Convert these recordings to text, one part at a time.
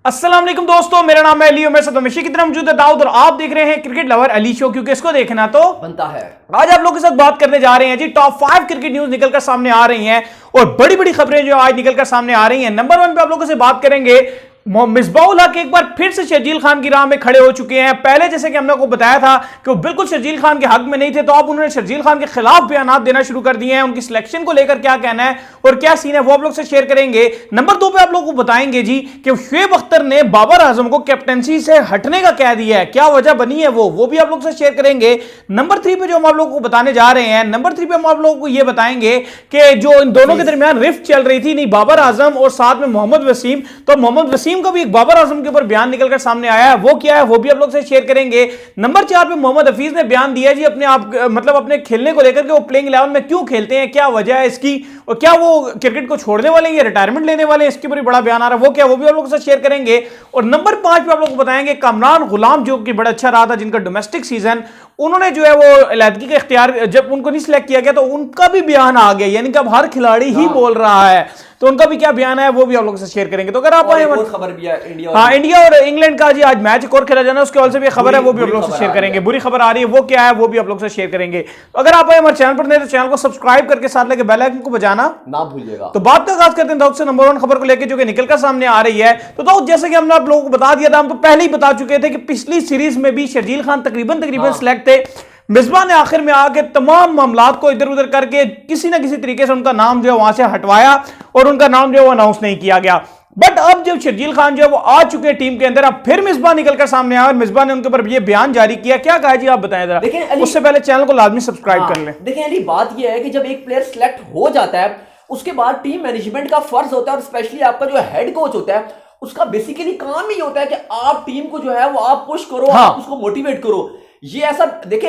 अस्सलाम वालेकुम दोस्तों, मेरा नाम है अली और मेरे साथ हमेशा की तरह मौजूद है दाऊद और आप देख रहे हैं क्रिकेट लवर अली शो, क्योंकि इसको देखना तो बनता है। आज आप लोगों के साथ बात करने जा रहे हैं जी टॉप 5 क्रिकेट न्यूज निकलकर सामने आ रही हैं और बड़ी बड़ी खबरें जो आज निकलकर सामने आ रही हैं। नंबर 1 पे आप लोगों से बात करेंगे, मिसबाहुल हक एक बार फिर से शर्जील खान की राह में खड़े हो चुके हैं। पहले जैसे कि हमने आपको बताया था कि वो बिल्कुल शर्जील खान के हक में नहीं थे, तो अब उन्होंने शर्जील खान के खिलाफ बयान देना शुरू कर दिए हैं। उनकी सिलेक्शन को लेकर क्या कहना है और क्या सीन है वो आप लोग से शेयर करेंगे। नंबर 2 पे आप लोग को बताएंगे जी कि शुएब अख्तर ने बाबर आजम को कैप्टनसी से हटने का कह दिया है, क्या वजह बनी है वो भी आप लोग से शेयर करेंगे। नंबर 3 पे जो हम आप लोगों को बताने जा रहे हैं, नंबर 3 पे हम आप लोगों को यह बताएंगे कि जो इन दोनों के दरमियान रिफ्ट चल रही थी, नहीं बाबर आजम और साथ में मोहम्मद वसीम, तो मोहम्मद वसीम का भी एक बाबर आजम के ऊपर बयान निकलकर सामने आया है, वो क्या है वो भी आप लोग से शेयर करेंगे। नंबर 4 पे मोहम्मद हफीज ने बयान दिया जी अपने आप मतलब अपने खेलने को लेकर के, वो प्लेइंग 11 में क्यों खेलते हैं, क्या वजह है इसकी और क्या वो क्रिकेट को छोड़ने वाले हैं या रिटायरमेंट लेने वाले हैं, इसके ऊपर बड़ा बयान आ रहा है, वो क्या वो भी आप लोगों से शेयर करेंगे। और नंबर 5 पे आप लोग को बताएंगे कामरान गुलाम जो कि बड़ा अच्छा रहा था, जिनका डोमेस्टिक सीजन उन्होंने जो है वो अलहदगी का इख्तियार, जब उनको नहीं सिलेक्ट किया गया तो उनका भी बयान आ गया, यानी कि अब हर खिलाड़ी ही बोल रहा है, तो उनका भी क्या बयान है वो भी आप लोगों से शेयर करेंगे। तो अगर आप खबर भी है इंडिया और इंग्लैंड का जी आज मैच एक और खेला जाना है, उसके ऑल से भी खबर है वो भी आप लोग से शेयर करेंगे। बुरी खबर आ रही है वो क्या है वो भी आप लोग से शेयर करेंगे। तो अगर आप हमारे चैनल पर नहीं तो चैनल को सब्सक्राइब करके साथ लेके बेल आइकन को बजाना ना भूलिएगा। तो बात का आगाज करते हैं दाऊद से नंबर 1 खबर को लेकर जो कि निकलकर सामने आ रही है। तो दाऊद जैसे कि हमने आप लोगों को बता दिया था, हम तो पहले ही बता चुके थे कि पिछली सीरीज में भी शर्जील खान तकरीबन सिलेक्ट थे। मिसबा ने आखिर में आके तमाम मामलात को इधर उधर करके किसी ना किसी तरीके से उनका नाम जो है वहां से हटवाया और उनका नाम जो है वो अनाउंस नहीं किया गया। बट अब जब शर्जील खान जो है वो आ चुके हैं टीम के अंदर, अब फिर मिसबा निकलकर सामने आया और मिसबा ने उनके ऊपर ये बयान जारी किया। क्या कहा जी आप बताएं जरा, उससे पहले चैनल को लाजमी सब्सक्राइब कर लें। देखिए अली, बात यह है कि जब एक प्लेयर सिलेक्ट हो जाता है उसके बाद टीम मैनेजमेंट का फर्ज होता है और स्पेशली आपका जो हेड कोच होता है उसका बेसिकली काम ही होता है कि आप टीम को जो है वो आप पुश करो, आप उसको मोटिवेट करो। ये ऐसा देखें,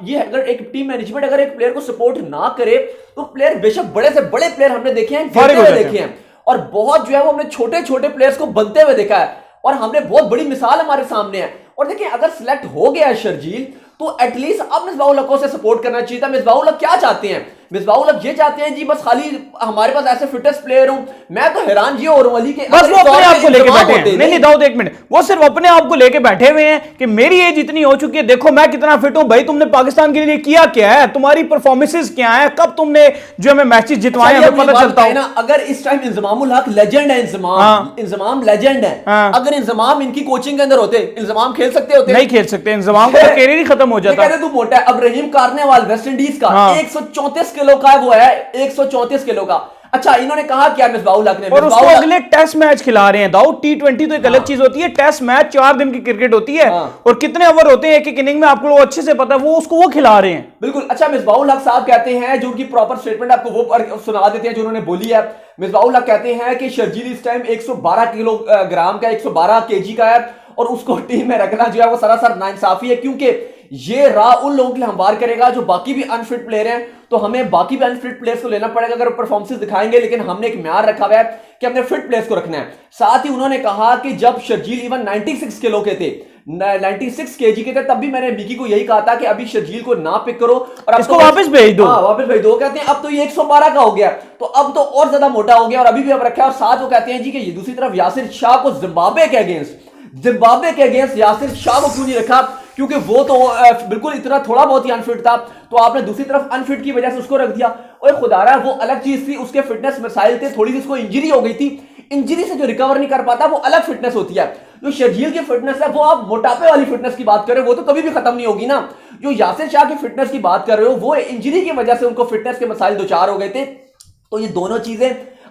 ये अगर एक टीम मैनेजमेंट अगर एक प्लेयर को सपोर्ट ना करे तो प्लेयर बेशक बड़े से बड़े प्लेयर हमने देखे हैं और बहुत जो है वो हमने छोटे छोटे प्लेयर्स को बनते हुए देखा है और हमने बहुत बड़ी मिसाल हमारे सामने है। और देखिए अगर सिलेक्ट हो गया है शर्जील तो एटलीस्ट अब मिसबाहुल हक को से सपोर्ट करना चाहिए था। मिसबाहुल हक क्या चाहते हैं? मिसबाहुल हक ये चाहते हैं जी बस खाली हमारे पास ऐसे फिटेस्ट प्लेयर हूं। मैं तो हैरान ये हो रहा हूं अली के बस वो अपने आप को लेके बैठे हैं। नहीं दाऊद एक मिनट, वो सिर्फ अपने आप को लेके बैठे हुए हैं कि मेरी एज इतनी हो चुकी है, देखो मैं कितना फिट हूं। भाई तुमने पाकिस्तान के लिए किया क्या है, तुम्हारी परफॉर्मेंसेस क्या है, कब तुमने जो हमें मैचेस जितवाए हमें पता चलता है ना। अगर इस टाइम इंजमामुल हक लेजेंड है, इंजमाम लेजेंड है, अगर इंजमाम इनकी कोचिंग के अंदर होते इंजमाम खेल सकते होते? नहीं खेल सकते, इंजमाम का कैरियर ही खत्म हो जाता। तू मोटा है। अब रहीम कार्नेवाल वेस्ट इंडीज का 134 किलो का वो है, 134 किलो का। अच्छा इन्होंने कहा क्या मिसबाहुल हक ने, और उसको अगले टेस्ट मैच खिला रहे हैं दाऊद। T20 तो एक अलग चीज होती है, टेस्ट मैच 4 दिन की क्रिकेट होती है और कितने ओवर होते हैं एक एक इनिंग में, आपको अच्छे से पता है, वो उसको वो खिला रहे हैं। बिल्कुल। अच्छा मिसबाहुल हक साहब कहते हैं, जो उनकी प्रॉपर स्टेटमेंट आपको वो सुना देते हैं जो उन्होंने बोली है। मिसबाहुल हक कहते हैं कि शर्जील इस टाइम 112 किलोग्राम का, 112 केजी का है और उसको टीम में रखना जो है वो सरासर नाइंसाफी है, क्योंकि ये राह उन लोगों के लिए हमवार करेगा जो बाकी भी अनफिट प्लेयर हैं। तो हमें बाकी भी अनफिट प्लेयर्स को लेना पड़ेगा अगर परफॉर्मेंस दिखाएंगे, लेकिन हमने एक म्यार रखा हुआ है कि हमने फिट प्लेयर्स को रखना है। साथ ही उन्होंने कहा कि जब शर्जील इवन 96 किलो के थे, 96 केजी के थे, तब भी मैंने मिकी को यही कहा था कि अभी शर्जील को ना पिक करो और इसको वापस भेज दो। वापस भेज दो। कहते हैं अब तो ये 112 का हो गया, तो अब तो और ज्यादा मोटा हो गया और अभी भी अब रखा है। और साथ वो कहते हैं जी कि ये दूसरी तरफ यासिर शाह को जिम्बाब्वे के अगेंस्ट यासिर शाह को क्यों नहीं रखा, क्योंकि वो तो बिल्कुल इतना थोड़ा बहुत ही अनफिट था, तो आपने दूसरी तरफ अनफिट की वजह से उसको रख दिया। और खुदारा वो अलग चीज थी, उसके फिटनेस मसाइल थे, थोड़ी सी उसको इंजरी हो गई थी। इंजरी से जो रिकवर नहीं कर पाता वो अलग फिटनेस होती है। जो शर्जील की फिटनेस है वो आप मोटापे वाली फिटनेस की बात कर रहे हो, वो तो कभी भी खत्म नहीं होगी ना। जो यासिर शाह की फिटनेस की बात कर रहे हो वो इंजरी की वजह से उनको फिटनेस के मसाइल 2-4 हो गए थे। तो ये दोनों चीजें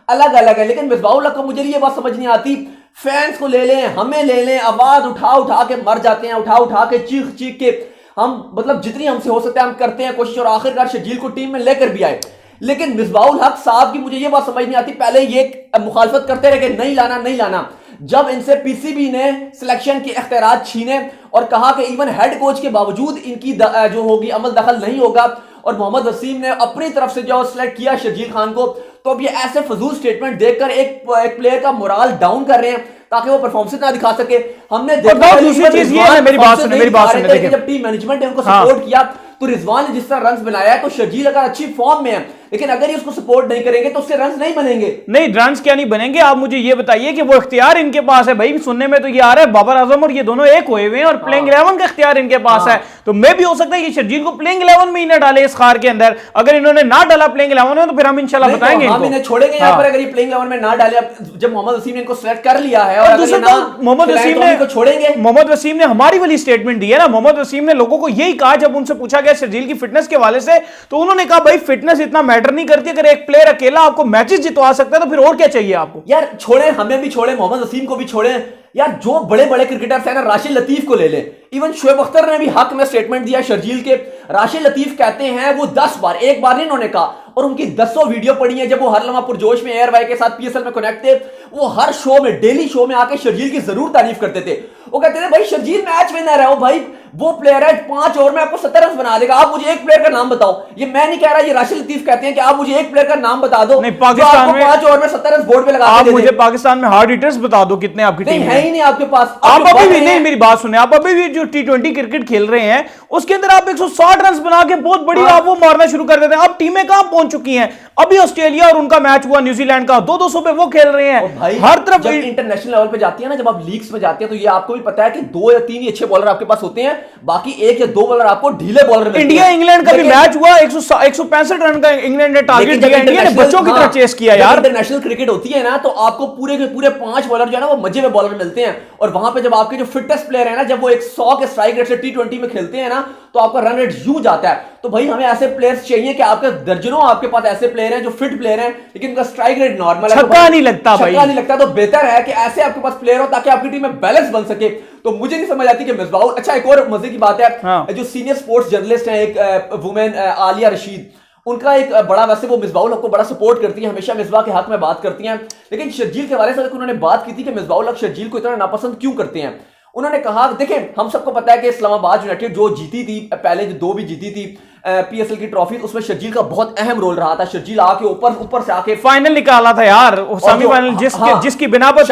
अलग अलग है। लेकिन मिसबाहुल हक को मुझे ये बात समझ नहीं आती, फैंस को ले लें, हमें ले लें, आवाज उठा के मर जाते हैं, उठा के चीख के हम मतलब जितनी हमसे हो सकता है हम करते हैं कोशिश और आखिरकार शर्जील को टीम में लेकर भी आए। लेकिन मिसबाहुल हक साहब की मुझे ये बात समझ नहीं आती, पहले ये मुखालफत करते रहे कि नहीं लाना। जब इनसे पीसीबी ने सिलेक्शन के इख्तियार छीने और कहा कि इवन हेड कोच के बावजूद इनकी जो होगी अमल दखल नहीं होगा और मोहम्मद वसीम ने अपनी तरफ से जो सिलेक्ट किया शर्जील खान को, तो अब ये ऐसे फजूल स्टेटमेंट देखकर एक प्लेयर का मोराल डाउन कर रहे हैं ताकि वो परफॉर्मेंस ना दिखा सके। हमने देखा दूसरी चीज ये है, मेरी बात सुनिए, जब टीम मैनेजमेंट ने उनको सपोर्ट किया तो रिजवान ने जिस तरह रन्स बनाया है, तो शर्जील अगर अच्छी फॉर्म में है लेकिन अगर ये उसको सपोर्ट नहीं करेंगे तो उससे रन नहीं बनेंगे। नहीं, रन क्या नहीं बनेंगे, आप मुझे ये बताइए कि वो इख्तियार इनके पास है भाई। सुनने में तो ये आ रहा है बाबर आजम और ये दोनों एक हुए हुए हैं और प्लेइंग 11 का इख्तियार इनके पास है। तो मे भी हो सकता है कि शर्जील को प्लेइंग 11 में ही ना डाले इस खार के अंदर। अगर इन्होंने ना डाला प्लेइंग 11 में तो फिर हम इंशाल्लाह बताएंगे हम इन्हें छोड़ेंगे यहाँ पर, अगर ये प्लेइंग 11 में ना डाले। जब मोहम्मद वसीम ने इनको सेलेक्ट कर लिया है और दूसरा मोहम्मद वसीम ने को छोड़ेंगे, मोहम्मद वसीम ने हमारी वाली स्टेटमेंट दी है ना। मोहम्मद वसीम ने लोगों को यही कहा जब उनसे पूछा गया शर्जील की फिटनेस के हवाले से, तो उन्होंने कहा भाई फिटनेस इतना मैटर नहीं करती, अगर एक प्लेयर अकेला आपको मैचेस जितवा सकता है तो फिर और क्या चाहिए आपको। यार छोड़े, हमें भी छोड़े, मोहम्मद वसीम को भी छोड़े यार। जो बड़े बड़े क्रिकेटर्स हैं ना, राशिद लतीफ को ले ले। इवन शोएब अख्तर ने भी हक में स्टेटमेंट दिया शर्जील के। राशिद लतीफ कहते हैं वो 10 बार, एक बार नहीं उन्होंने कहा, और उनकी 10 वीडियो पड़ी है जब वो हर लम्हा पुरजोश में एयर वाई के साथ पीएसएल में कनेक्ट थे। वो हर शो में, डेली शो में आके शर्जील की जरूर तारीफ करते थे। वो कहते थे भाई शर्जील मैच विनर है, वो भाई वो प्लेयर है 5 ओवर में आपको 70 रन बना देगा। आप मुझे एक प्लेयर का नाम बताओ। ये मैं नहीं कह रहा, ये राशिद लतीफ कहते हैं कि आप मुझे एक प्लेयर का नाम बता दो। नहीं, पाकिस्तान में 5 ओवर में 70 रन बोर्ड पे लगा आप मुझे पाकिस्तान में हार्ड हिटर्स बता दो कितने आपकी टीम है ही नहीं आपके पास। आप अभी भी नहीं, मेरी बात सुने, आप अभी भी जो T20 क्रिकेट खेल रहे हैं उसके अंदर आप 160 रन बना के बहुत बड़ी आप वो मारना शुरू कर देते हैं। अब टीमें कहां पहुंच चुकी हैं। अभी ऑस्ट्रेलिया और उनका मैच हुआ न्यूजीलैंड का, 200 पे वो खेल रहे हैं हर तरफ। जब इंटरनेशनल लेवल पे जाती है ना, जब आप लीग्स में जाते हैं, तो ये आपको भी पता है कि 2 या 3 ही अच्छे बॉलर आपके पास होते हैं, बाकी 1 या 2 बॉलर आपको ढीले बॉलर मिलते हैं। इंडिया इंग्लैंड का भी मैच हुआ, 165 रन का इंग्लैंड ने टारगेट दिया। इंडिया ने बच्चों की तरह चेस किया यार। इंटरनेशनल क्रिकेट होती है ना, तो आपको पूरे के पूरे 5 बॉलर जो है ना वो मजे में बॉलर मिलते हैं। और वहां पे जब आपके जो फिटेस्ट प्लेयर है ना, जब वो 100 के स्ट्राइक रेट से T20 में खेलते हैं ना, तो आपका रन रेट यूं जाता है। तो भाई हमें ऐसे प्लेयर्स चाहिए कि आपके दर्जनों आपके पास ऐसे प्लेयर हैं जो फिट प्लेयर हैं, लेकिन उनका स्ट्राइक रेट नॉर्मल है, छक्का नहीं लगता भाई, छक्का नहीं लगता। तो बेहतर है कि ऐसे आपके पास प्लेयर हो ताकि आपकी टीम में बैलेंस बन सके। तो मुझे नहीं समझ आती कि मिसबाउल। अच्छा, एक और मजे की बात है, जो सीनियर स्पोर्ट्स जर्नलिस्ट हैं एक वुमेन आलिया रशीद, उनका एक बड़ा, वैसे वो मिसबाउल हक को बड़ा सपोर्ट करती है, हमेशा मिसबाह के हक में बात करती हैं, लेकिन शर्जील के बारे में उन्होंने बात की थी कि मिसबाउल हक शर्जील को इतना नापसंद क्यों करते हैं। उन्होंने कहा देखें, हम सबको पता है कि इस्लामाबाद यूनाइटेड जो जीती थी, पहले जो 2 भी जीती थी पीएसएल की ट्रॉफी, उसमें शर्जील का बहुत अहम रोल रहा था। शर्जील आके ऊपर से आके फाइनल निकाला था यार, सेमीफाइनल जिसकी बिना पर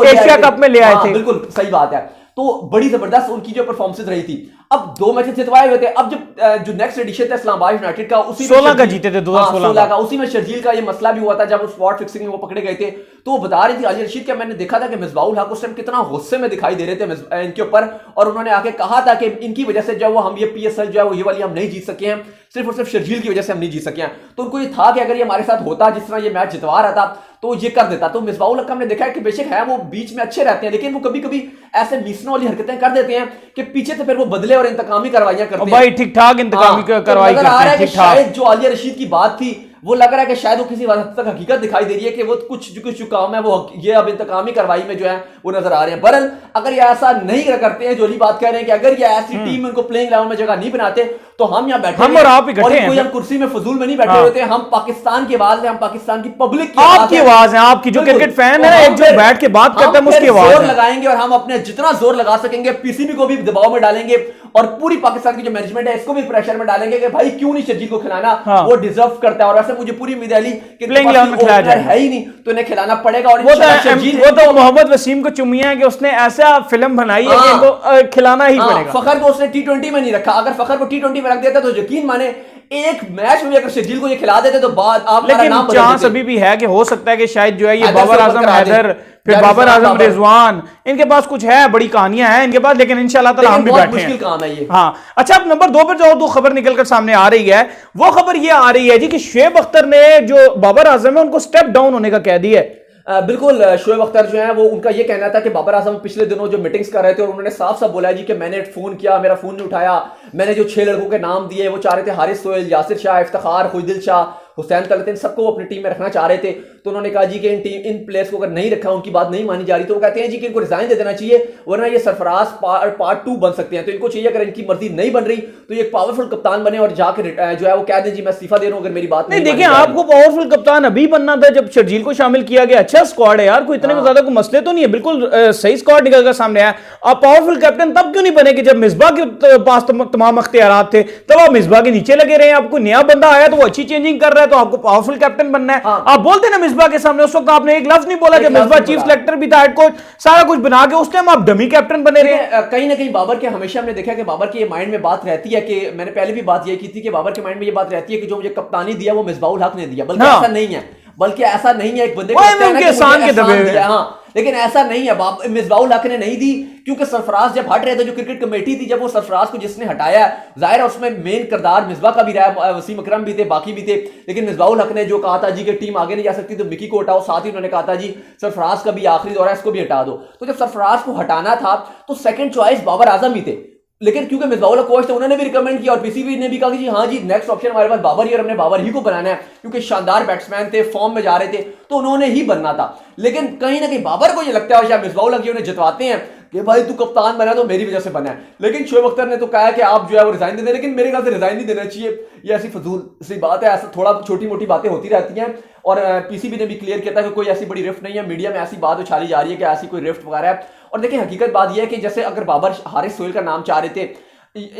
एशिया कप में ले आए थे। बिल्कुल सही बात है। तो बड़ी जबरदस्त उनकी जो परफॉर्मेंस रही थी। अब 2 मैचेस जितवाए हुए थे। अब जब जो नेक्स्ट एडिशन था इस्लामाबाद यूनाइटेड का, उसी 16 का जीते थे, 2016 का, उसी में शर्जील का ये मसला भी हुआ था जब स्पॉट फिक्सिंग में वो पकड़े गए थे। तो वो बता रही थी आलिया रशीद, मैंने देखा था कि मिसबाउल हक उस टाइम कितना गुस्से में दिखाई दे रहे थे इनके ऊपर, और उन्होंने आके कहा था कि इनकी वजह से जो हम ये पीएसएल जो है वो ये वाली हम नहीं जीत सके हैं, सिर्फ और सिर्फ शर्जील की वजह से हम नहीं जीत सके हैं। तो उनको ये था कि अगर ये हमारे साथ होता, जिस तरह ये मैच जितवा रहा था, तो ये कर देता। तो मिसबाउल हक हमने देखा है कि बेशक है वो बीच में अच्छे रहते हैं, लेकिन वो कभी कभी ऐसे मिसनों वाली हरकतें कर देते हैं कि पीछे से फिर वो बदले और इंतकामी कार्रवाइयां करते हैं। भाई ठीक ठाक इंतकामी कार्रवाई करते हैं, ठीक ठाक। शायद जो आलिया रशीद की बात थी, वो लग रहा है कि शायद वो किसी हद तक हकीकत दिखाई दे रही है कि वो कुछ जो काम है वो ये अब इंतकामी कार्रवाई में जो है वो नजर आ रहे हैं। बहरहाल अगर ये ऐसा नहीं करते हैं, जो अली बात कह रहे हैं कि अगर ये ऐसी टीम इनको प्लेइंग 11 में जगह नहीं बनाते, तो हम यहाँ बैठे, हम और आप इकट्ठे हैं, कोई हम कुर्सी में फजूल में नहीं बैठे हुए थे। हम पाकिस्तान की आवाज है, हम पाकिस्तान की पब्लिक की आपकी आवाज है, आपकी जो क्रिकेट फैन है, एक जो बैठ के बात करता है उसकी आवाज लगाएंगे, और हम अपने जितना जोर लगा सकेंगे पीसीबी को भी दबाव में डालेंगे, और पूरी पाकिस्तान की जो मैनेजमेंट है इसको भी प्रेशर में डालेंगे कि भाई क्यों नहीं शर्जील को खिलाना, वो डिजर्व करता है। और वैसे मुझे पूरी उम्मीद है कि है ही नहीं, तो इन्हें खिलाना पड़ेगा। और वो तो मोहम्मद वसीम को चुमिया है कि उसने ऐसा फिल्म बनाई है कि इनको खिलाना ही पड़ेगा। फखर को उसने T20 में नहीं रखा, अगर फखर को T20 में रख देता तो यकीन माने एक मैच में अगर शर्जील को ये खिला देते तो बाद आप, लेकिन चांस अभी भी है कि हो सकता है कि शायद जो है ये बाबर आजम हैदर, फिर बाबर आजम रिजवान, इनके पास कुछ है, बड़ी कहानियां हैं इनके पास, लेकिन इंशाल्लाह ताला हम भी बैठे हैं। मुश्किल काम है ये। हाँ, अच्छा, अब नंबर 2 पर जो 2 खबर निकलकर सामने आ रही है, वो खबर ये आ रही है जी कि शोएब अख्तर ने जो बाबर आजम है उनको स्टेप डाउन होने का कह दिया है। बिल्कुल, शोएब अख्तर जो है वो, उनका ये कहना था कि बाबर आजम पिछले दिनों जो मीटिंग्स कर रहे थे और उन्होंने साफ साफ बोला जी कि मैंने फोन किया, मेरा फोन नहीं उठाया, मैंने जो 6 लड़कों के नाम दिए वो चाह रहे थे हारिस सोहेल, यासिर शाह, इफ्तिखार, खुशदिल शाह, हुसैन तलत, इन सबको अपनी टीम में रखना चाह रहे थे। तो उन्होंने कहा जी कि इन प्लेयर्स को अगर नहीं रखा, उनकी बात नहीं मानी जा रही, तो वो कहते हैं जी कि इनको रिजाइन दे देना चाहिए, वरना ये सरफराज पार्ट 2 बन सकते हैं। तो इनको चाहिए अगर इनकी मर्जी नहीं बन रही तो ये पावरफुल कप्तान बने और जाकर जो है वो कह दें जी मैं इस्तीफा दे रहा हूं अगर मेरी बात नहीं। देखिए, आपको पावरफुल कप्तान अभी बनना था जब शर्जील को शामिल किया गया। अच्छा स्क्वाड है यार, कोई इतने ज्यादा कोई मसले तो नहीं है, बिल्कुल सही स्क्वाड निकल कर सामने आया। आप पावरफुल कैप्टन तब क्यों नहीं बने कि जब मिसबाह के पास तमाम अख्तियारात थे, तब आप मिसबाह के नीचे लगे रहे। आपको नया बंदा आया तो वो अच्छी चेंजिंग कर रहा है, है तो आपको पावरफुल कैप्टन बनना है। हाँ। आप बोलते ना मिसबा के सामने, उस वक्त आपने एक लफ्ज नहीं बोला कि मिसबा चीफ सेलेक्टर भी था, हेड कोच सारा कुछ बना के, उस टाइम आप डमी कैप्टन बने रहे। कहीं ना कहीं बाबर के हमेशा हमने देखा कि बाबर के माइंड में बात रहती है कि मैंने पहले भी बात ये की थी कि बाबर के माइंड में ये बात रहती है कि जो मुझे कप्तानी दिया वो मिसबाउल हक ने दिया, बल्कि ऐसा नहीं है, बल्कि ऐसा नहीं है एक बंदे को एहसान के दबे हुए। हाँ, लेकिन ऐसा नहीं है, मिसबाउल हक ने नहीं दी, क्योंकि सरफराज जब हट रहे थे, जो क्रिकेट कमेटी थी, जब वो सरफराज को जिसने हटाया, जाहिर है उसमें मेन किरदार मिसबा का भी रहा, वसीम अकरम भी थे, बाकी भी थे, लेकिन मिसबाउल हक ने जो कहा था जी कि टीम आगे नहीं जा सकती तो मिकी को हटाओ, साथ ही उन्होंने कहा था जी सरफराज का भी आखिरी दौर है, इसको भी हटा दो। तो जब सरफराज को हटाना था तो सेकंड चॉइस बाबर आजम ही थे, लेकिन क्योंकि मिसबाउल कोच थे, उन्होंने भी रिकमेंड किया और पीसीबी ने भी कहा कि जी हाँ जी नेक्स्ट ऑप्शन हमारे पास बाबर ही, और हमने बाबर ही को बनाना है, क्योंकि शानदार बैट्समैन थे, फॉर्म में जा रहे थे, तो उन्होंने ही बनना था। लेकिन कहीं ना कहीं बाबर को ये लगता है, शायद मिसबाउल हक उन्हें जितवाते हैं कि भाई तू कप्तान बना तो मेरी वजह से बना है, लेकिन शोएब अख्तर ने तो कहा कि आप जो है वो रिजाइन दे दें, लेकिन मेरे ख्याल से रिजाइन नहीं देना चाहिए, ये ऐसी फजूल सी बात है, ऐसा थोड़ा छोटी मोटी बातें होती रहती हैं। और पीसीबी ने भी क्लियर किया था कि कोई ऐसी बड़ी रिफ्ट नहीं है, मीडिया में ऐसी बात उछाली जा रही है कि ऐसी कोई रिफ्ट वगैरह है। और देखिए हकीकत बात यह है कि जैसे अगर बाबर हारिस सोहेल का नाम चाह रहे थे,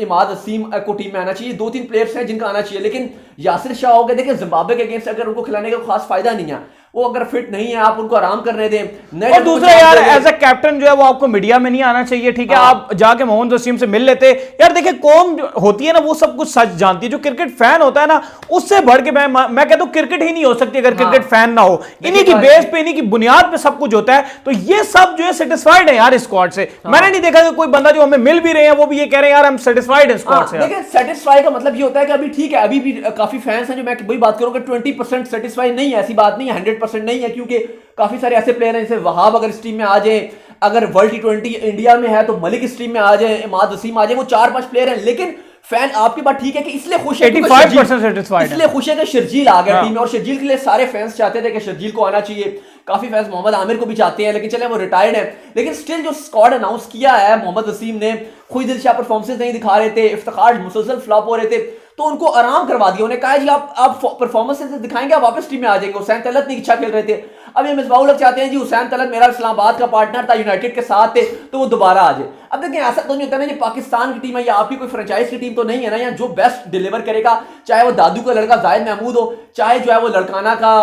इमाद असीम को टीम में आना चाहिए, 2-3 प्लेयर्स हैं जिनका आना चाहिए, लेकिन यासिर शाह हो गए, देखिए जिम्बाब्वे के अगेंस्ट अगर उनको खिलाने का खास फायदा नहीं है, वो अगर फिट नहीं है आप उनको आराम करने दें। और दूसरा यार एज ए कैप्टन जो है वो आपको मीडिया में नहीं आना चाहिए, ठीक है, आप जाके मोहम्मद वसीम से मिल लेते यार। देखिए कौम होती है ना वो सब कुछ सच जानती है, जो क्रिकेट फैन होता है ना उससे बढ़ के मैं कहता हूं क्रिकेट ही नहीं हो सकती अगर क्रिकेट फैन ना हो। इन्हीं की बेस पे, इन्हीं की बुनियाद पे सब कुछ होता है, तो ये सब जो है सेटिस्फाइड है यार इस स्क्वाड से। मैंने नहीं देखा कि कोई बंदा जो हमें मिल भी रहे हैं वो भी ये कह रहे हैं यार हम सेटिस्फाइड है स्क्वाड से। देखिए सेटिस्फाई का मतलब ये होता है कि अभी ठीक है, अभी भी काफी फैंस हैं जो, मैं वही बात करूंगा 20% सेटिस्फाई नहीं है, ऐसी बात नहीं है, 100% नहीं है, क्योंकि काफी सारे ऐसे प्लेयर हैं जैसे वहाब अगर इस टीम में आ जाए, अगर वर्ल्ड टी20 इंडिया में है तो मलिक इस टीम में आ जाए, इमाद वसीम आ जाए, वो 4-5 प्लेयर हैं, लेकिन फैन आपकी बात ठीक है कि इसलिए खुश है 85% सेटिस्फाइड, इसलिए खुश है कि शर्जील आ गया टीम में, और शर्जील के लिए सारे फैंस चाहते थे कि शर्जील को आना चाहिए, काफी फैंस मोहम्मद आमिर को भी चाहते हैं, लेकिन चले वो रिटायर्ड है, लेकिन स्टिल जो स्क्वाड अनाउंस किया है मोहम्मद वसीम ने, खुद शाह परफॉर्मेंस नहीं दिखा रहे थे, इफ्तिखार मुसलसल फ्लॉप हो रहे थे, तो उनको आराम करवा दिया, उन्हें कहा जी आप परफॉर्मेंस दिखाएंगे आप वापस टीम में आ जाएंगे। हुसैन तलत नहीं अच्छा खेल रहे थे, अब ये मिसबाउल हक चाहते हैं जी हुसैन तलत मेरा इस्लामाबाद का पार्टनर था, यूनाइटेड के साथ थे, तो वो दोबारा आ जाए। अब देखिए ऐसा तो नहीं होता ना, ये पाकिस्तान की टीम है या आपकी कोई फ्रेंचाइज की टीम तो नहीं है ना, यहाँ जो बेस्ट डिलीवर करेगा, चाहे वो दादू का लड़का जाहिद महमूद हो, चाहे जो है वो लड़काना का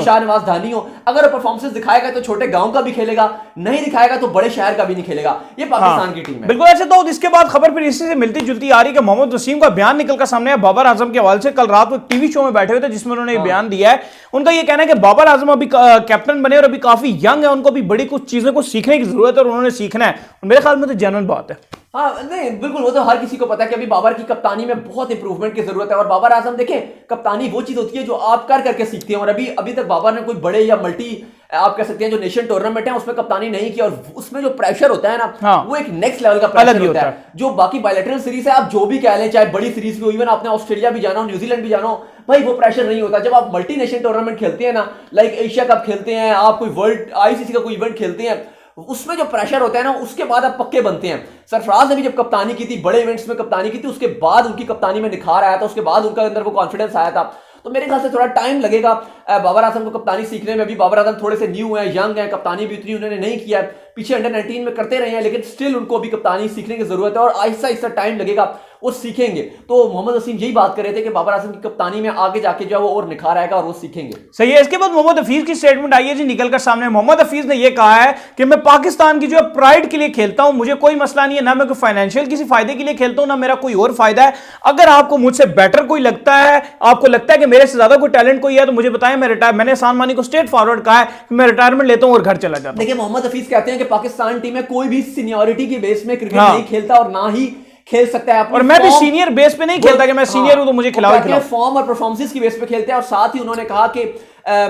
शाहनवाज धानी हो, अगर वो परफॉर्मेंस दिखाएगा तो छोटे गांव का भी खेलेगा, नहीं दिखाएगा तो बड़े शहर का भी नहीं खेलेगा, ये पाकिस्तान की टीम है। बिल्कुल ऐसे। तो इसके बाद खबर फिर इसी से मिलती जुलती आ रही है कि मोहम्मद वसीम का बयान निकलकर सामने है बाबर आजम के हवाले से। कल रात को टीवी शो में बैठे हुए थे जिसमें उन्होंने बयान दिया है। उनका ये कहना है कि बाबर आजम अभी कैप्टन बने और अभी काफी यंग है, उनको भी बड़ी कुछ चीजों को सीखने की जरूरत है और उन्होंने सीखना है। मेरे ख्याल में तो जेन्युइन बात है। हाँ नहीं बिल्कुल, वो तो हर किसी को पता है कि अभी बाबर की कप्तानी में बहुत इंप्रूवमेंट की जरूरत है, और बाबर आजम देखें कप्तानी वो चीज होती है जो आप कर करके सीखते हैं, और अभी तक बाबर ने कोई बड़े या मल्टी आप कह सकते हैं जो नेशन टूर्नामेंट है उसमें कप्तानी नहीं की, और उसमें जो प्रेशर होता है ना वो एक नेक्स्ट लेवल का प्रेशर होता है। जो बाकी बायलैटरल सीरीज है आप जो भी कह लें, चाहे बड़ी सीरीज भी, इवन आपने ऑस्ट्रेलिया भी जाना हो, न्यूजीलैंड भी जाना हो, भाई वो प्रेशर नहीं होता। जब आप मल्टी नेशन टूर्नामेंट खेलते हैं ना, लाइक एशिया कप खेलते हैं, आप कोई वर्ल्ड आईसीसी का कोई इवेंट खेलते हैं, उसमें जो प्रेशर होता है ना उसके बाद आप पक्के बनते हैं। सरफराज ने भी जब कप्तानी की थी, बड़े इवेंट्स में कप्तानी की थी, उसके बाद उनकी कप्तानी में निखार आया था, उसके बाद उनके अंदर वो कॉन्फिडेंस आया था। तो मेरे ख्याल से थोड़ा टाइम लगेगा बाबर आजम को कप्तानी सीखने में। अभी बाबर आजम थोड़े से न्यू हैं, यंग हैं, कप्तानी भी उतनी उन्होंने नहीं किया है, पीछे अंडर 19 में करते रहे हैं, लेकिन स्टिल उनको अभी कप्तानी सीखने की जरूरत है और आहिस्ता आहिस्ता टाइम लगेगा, वो सीखेंगे। तो मोहम्मद वसीम यही बात कर रहे थे कि बाबर आजम की कप्तानी में आगे जाके जो है वो और निखार आएगा और वो सीखेंगे। सही है। इसके बाद मोहम्मद हफीज की स्टेटमेंट आई है जी निकलकर सामने। मोहम्मद हफीज ने यह कहा है कि मैं पाकिस्तान की जो है प्राइड के लिए खेलता हूं, मुझे कोई मसला नहीं है, ना मैं कोई फाइनेंशियल किसी फायदे के लिए खेलता हूं, ना मेरा कोई और फायदा है। अगर आपको मुझसे बेटर कोई लगता है, आपको लगता है कि मेरे से ज्यादा कोई टैलेंट कोई है तो मुझे बताएं, मैंने एहसान मानी को स्ट्रेट फॉरवर्ड कहा है कि मैं रिटायरमेंट लेता हूं और घर चला जाता हूं। देखिए मोहम्मद हफीज कहते हैं कि पाकिस्तान टीम में कोई भी सीनियरिटी की बेस में क्रिकेट नहीं खेलता और ना ही खेल सकता है, और मैं भी सीनियर बेस पे नहीं खेलता कि मैं सीनियर हूं तो मुझे खिलाओ। फॉर्म और परफॉर्मेंस की बेस पे खेलते हैं। और साथ ही उन्होंने कहा कि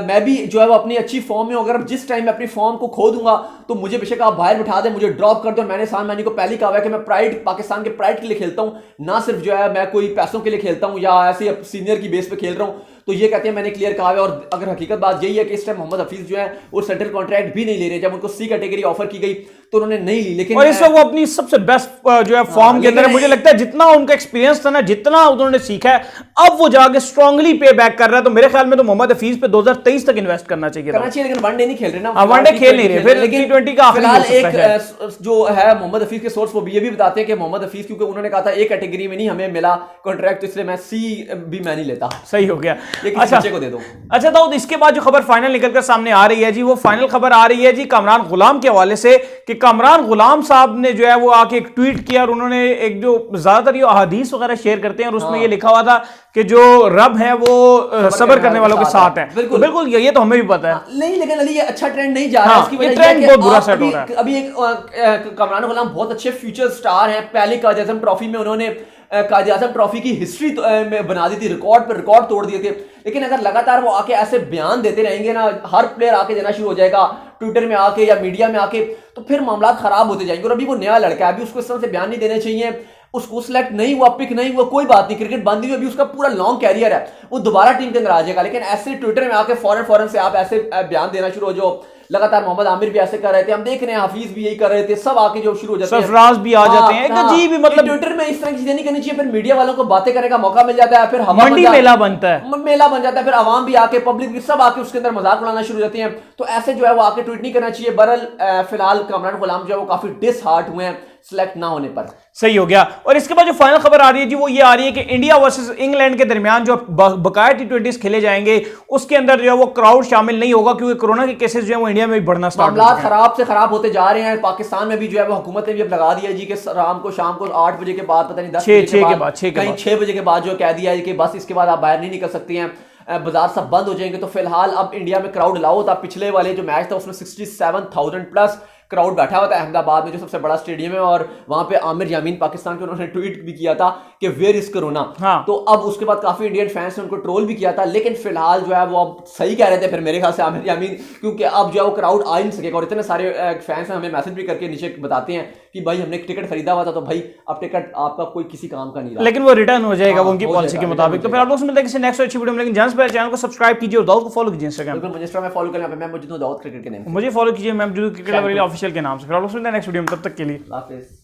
मैं भी जो है वो अपनी अच्छी फॉर्म में, अगर जिस टाइम में अपनी फॉर्म को खो दूंगा तो मुझे बेशक आप बाहर बिठा दें, मुझे ड्रॉप कर दो। मैंने एहसान मानी को पहले कहा है कि मैं प्राइड, पाकिस्तान के प्राइड के लिए खेलता हूं, ना सिर्फ जो है मैं कोई पैसों के लिए खेलता हूं या ऐसे सीनियर की बेस पे खेल रहा हूं। तो ये कहते हैं मैंने क्लियर कहा है। और अगर हकीकत बात यही है कि इस टाइम मोहम्मद हफीज जो है वो सेंट्रल कॉन्ट्रैक्ट भी नहीं ले रहे। जब उनको सी कैटेगरी ऑफर की गई तो उन्होंने नहीं ली, लेकिन और इस वक्त वो अपनी सबसे बेस्ट जो है फॉर्म के अंदर है। मुझे लगता है जितना उनका एक्सपीरियंस था ना, जितना उन्होंने सीखा है, अब वो जाके स्ट्रांगली पे बैक कर रहा है। तो मेरे ख्याल में तो मोहम्मद हफीज पे 2023 तक इन्वेस्ट करना चाहिए, लेकिन वनडे नहीं खेल रहे ना, वनडे खेल नहीं रहे, फिर T20 का फिलहाल एक जो है मोहम्मद हफीज के सोर्स वो ये भी बताते हैं कि मोहम्मद हफीज, क्योंकि उन्होंने कहा था एक कैटेगरी में नहीं हमें मिला कॉन्ट्रैक्ट, इसलिए मैं सी भी मैं नहीं लेता। सही हो गया। ये किसी बच्चे को दे दो। अच्छा दाऊद, इसके बाद जो खबर फाइनल निकलकर सामने आ रही है जी, वो फाइनल खबर आ रही है जी कामरान गुलाम के हवाले से कि कामरान गुलाम साहब ने जो है वो आके एक ट्वीट किया और उन्होंने एक जो ज्यादातर ये अहादीस वगैरह शेयर करते हैं और उसमें ये लिखा हुआ था कि जो रब है वो सबर करने वालों के साथ है। बिल्कुल ये तो हमें भी पता है। नहीं, लेकिन अली ये अच्छा ट्रेंड नहीं जा रहा है। इसकी वजह ट्रेंड बहुत बुरा सेट हो रहा है। अभी एक कामरान गुलाम बहुत अच्छे फ्यूचर स्टार हैं। पहले कायद आज़म ट्रॉफी में उन्होंने कायद आज़म ट्रॉफी की हिस्ट्री में बना दी थी, रिकॉर्ड पर रिकॉर्ड तोड़ दिए थे। लेकिन अगर लगातार वो आके ऐसे बयान देते रहेंगे ना, हर प्लेयर आके देना शुरू हो जाएगा ट्विटर में आके या मीडिया में आके, तो फिर मामला खराब होते जाएंगे। और अभी वो नया लड़का है, अभी उसको इस तरह से बयान नहीं देने चाहिए। उसको सिलेक्ट नहीं हुआ, पिक नहीं हुआ, कोई बात नहीं, क्रिकेट बंद हुई, अभी उसका पूरा लॉन्ग कैरियर है, वो दोबारा टीम के अंदर आ जाएगा। लेकिन ऐसे ट्विटर में आके फौरन से आप ऐसे बयान देना शुरू हो जाओ। लगातार मोहम्मद आमिर भी ऐसे कर रहे थे, हम देख रहे हैं हफीज भी यही कर रहे थे, सब आके जो शुरू हो जाते हैं, सरफराज भी आ जाते हैं। अजीब ही, मतलब ट्विटर में इस तरह की चीजें नहीं करनी चाहिए। फिर मीडिया वालों को बातें करने का मौका मिल जाता है, फिर मंडी मेला बनता है, मेला बन जाता है, फिर आवाम भी आके, पब्लिक भी सब आके उसके अंदर मजाक उड़ाना शुरू हो जाते हैं। तो ऐसे जो है वो आके ट्वीट नहीं करना चाहिए। बहरहाल फिलहाल कामरान गुलाम जो है वो काफी डिसहार्ट हुए हैं सिलेक्ट ना होने पर। सही हो गया। और इसके बाद जो फाइनल खबर आ रही है जी, वो ये आ रही है कि इंडिया वर्सेस इंग्लैंड के दरमियान जो बकाया T20 खेले जाएंगे उसके अंदर जो है वो क्राउड शामिल नहीं होगा, क्योंकि कोरोना के केसेस जो है वो इंडिया में भी बढ़ना स्टार्ट हो गए हैं। खराब से खराब होते जा रहे हैं। पाकिस्तान में भी जो है वो हुकूमत ने भी अब लगा दिया जी कि शाम को 8 बजे के बाद, पता नहीं 10 बजे के बाद, कहीं 6 बजे के बाद जो कह दिया है कि बस इसके बाद आप बाहर नहीं निकल सकती हैं, बाजार सब बंद हो जाएंगे। तो फिलहाल अब इंडिया में क्राउड अलाउ था। पिछले वाले जो मैच था उसमें 67,000 प्लस क्राउड बैठा हुआ था अहमदाबाद में, जो सबसे बड़ा स्टेडियम है। और वहां पे आमिर यामीन पाकिस्तान के, उन्होंने ट्वीट भी किया था कि वेयर इज कोरोना। तो अब उसके बाद काफी इंडियन फैंस ने उनको ट्रोल भी किया था। लेकिन फिलहाल जो है वो अब सही कह रहे थे फिर मेरे ख्याल से आमिर यामीन, क्योंकि अब जो है वो क्राउड आ ही नहीं सकेगा। और इतने सारे फैंस हमें मैसेज भी करके नीचे बताते हैं कि भाई हमने टिकट खरीदा हुआ था, तो भाई अब टिकट आपका कोई किसी काम का नहीं रहा, लेकिन वो रिटर्न हो जाएगा वो उनकी पॉलिसी के मुताबिक। तो फिर आप लोग से मिलते हैं किसी नेक्स्ट अच्छी वीडियो में। लेकिन जान से पहले चैनल को सब्सक्राइब कीजिए और दाऊद को फॉलो कीजिए इंस्टाग्राम पर। मुझे में फॉलो करना, मैं मौजूद हूं दाऊद क्रिकेट के नाम से। मुझे फॉलो कीजिए, मैं क्रिकेट ऑफिशियल के नाम से। फिर आप लोग से मिलते हैं नेक्स्ट वीडियो में, तब तक के लिए हाफिज़।